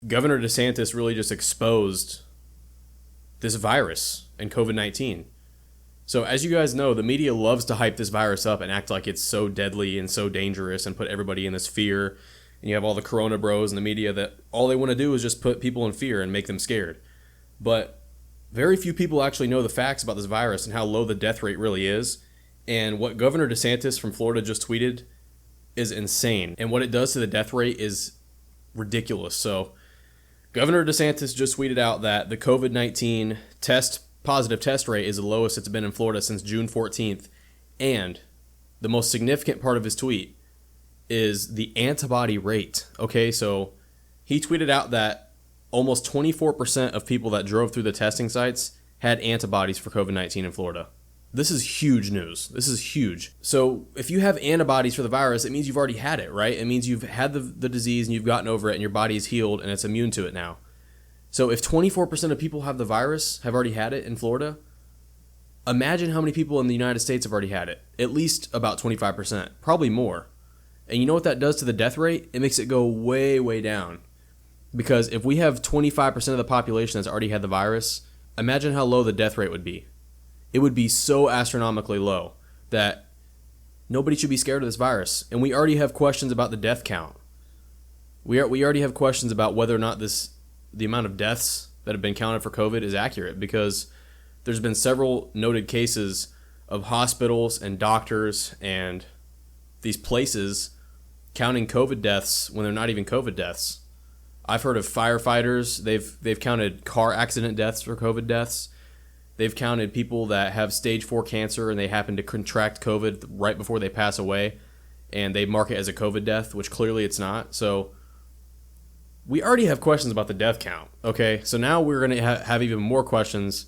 Governor DeSantis really just exposed this virus and COVID-19. So as you guys know, the media loves to hype this virus up and act like it's so deadly and so dangerous and put everybody in this fear. And you have all the Corona bros in the media that all they want to do is just put people in fear and make them scared. But very few people actually know the facts about this virus and how low the death rate really is. And what Governor DeSantis from Florida just tweeted is insane. And what it does to the death rate is ridiculous. So Governor DeSantis just tweeted out that the COVID-19 positive test rate is the lowest it's been in Florida since June 14th. And the most significant part of his tweet is the antibody rate. Okay, so he tweeted out that almost 24% of people that drove through the testing sites had antibodies for COVID-19 in Florida. This is huge news. This is huge. So if you have antibodies for the virus, it means you've already had it, right? It means you've had the disease and you've gotten over it and your body is healed and it's immune to it now. So if 24% of people have the virus, have already had it in Florida, imagine how many people in the United States have already had it. At least about 25%, probably more. And you know what that does to the death rate? It makes it go way, way down. Because if we have 25% of the population that's already had the virus, imagine how low the death rate would be. It would be so astronomically low that nobody should be scared of this virus. And we already have questions about the death count. We already have questions about whether or not the amount of deaths that have been counted for COVID is accurate, because there's been several noted cases of hospitals and doctors and these places counting COVID deaths when they're not even COVID deaths. I've heard of firefighters, they've counted car accident deaths for COVID deaths. They've counted people that have stage 4 cancer and they happen to contract COVID right before they pass away, and they mark it as a COVID death, which clearly it's not. So we already have questions about the death count, okay? So now we're going to have even more questions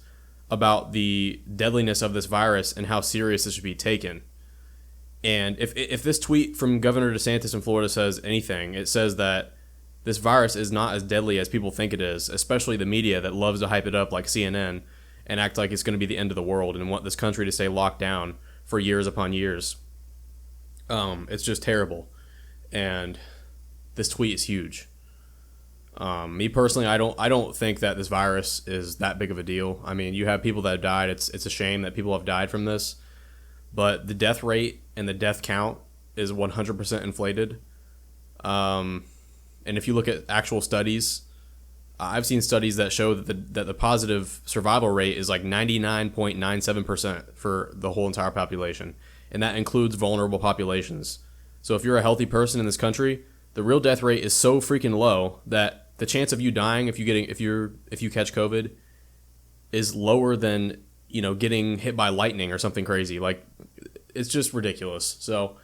about the deadliness of this virus and how serious this should be taken. And if this tweet from Governor DeSantis in Florida says anything, it says that this virus is not as deadly as people think it is, especially the media that loves to hype it up like CNN and act like it's going to be the end of the world and want this country to stay locked down for years upon years. It's just terrible. And this tweet is huge. Me personally, I don't think that this virus is that big of a deal. I mean, you have people that have died. It's a shame that people have died from this. But the death rate and the death count is 100% inflated. And if you look at actual studies, I've seen studies that show that the positive survival rate is like 99.97% for the whole entire population. And that includes vulnerable populations. So if you're a healthy person in this country, the real death rate is so freaking low that the chance of you dying if you catch COVID is lower than, getting hit by lightning or something crazy. Like, it's just ridiculous. So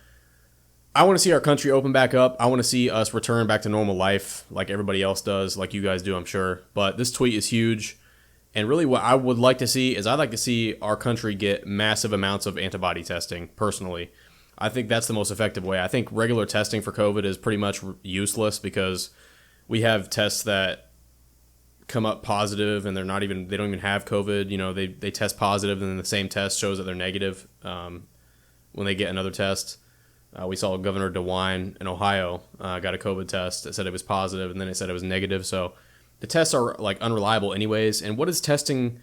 I want to see our country open back up. I want to see us return back to normal life like everybody else does, like you guys do, I'm sure. But this tweet is huge. And really what I would like to see is I'd like to see our country get massive amounts of antibody testing, personally. I think that's the most effective way. I think regular testing for COVID is pretty much useless because we have tests that come up positive and they don't even have COVID. They test positive and then the same test shows that they're negative when they get another test. We saw Governor DeWine in Ohio got a COVID test that said it was positive and then it said it was negative. So the tests are like unreliable anyways. And what is testing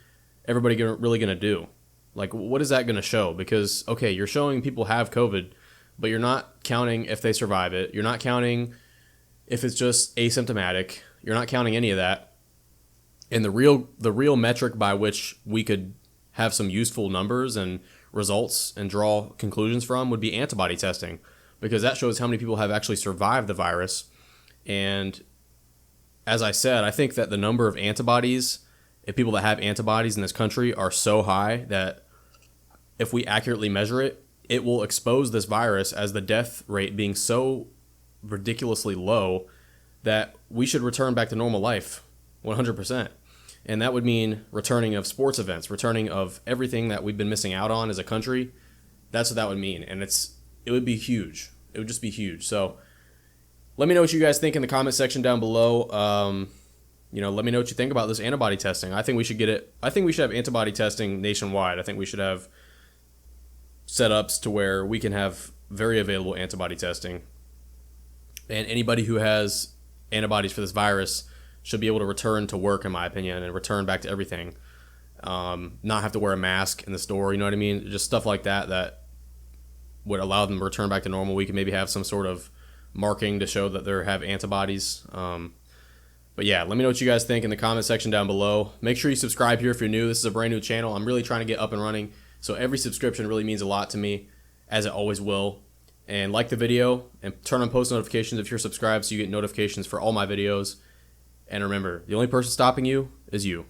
everybody really going to do? Like, what is that going to show? Because, okay, you're showing people have COVID, but you're not counting if they survive it. You're not counting if it's just asymptomatic. You're not counting any of that. And the real metric by which we could have some useful numbers and results and draw conclusions from would be antibody testing, because that shows how many people have actually survived the virus. And as I said, I think that the number of antibodies and people that have antibodies in this country are so high that if we accurately measure it, it will expose this virus as the death rate being so ridiculously low that we should return back to normal life 100%. And that would mean returning of sports events, returning of everything that we've been missing out on as a country. That's what that would mean. And it would be huge. It would just be huge. So let me know what you guys think in the comment section down below. Let me know what you think about this antibody testing. I think we should get it. I think we should have antibody testing nationwide. I think we should have setups to where we can have very available antibody testing. And anybody who has antibodies for this virus should be able to return to work, in my opinion, and return back to everything. Not have to wear a mask in the store, you know what I mean? Just stuff like that that would allow them to return back to normal. We could maybe have some sort of marking to show that they have antibodies. But yeah, let me know what you guys think in the comment section down below. Make sure you subscribe here if you're new. This is a brand new channel. I'm really trying to get up and running, so every subscription really means a lot to me, as it always will. And like the video and turn on post notifications if you're subscribed so you get notifications for all my videos. And remember, the only person stopping you is you.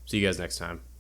See you guys next time.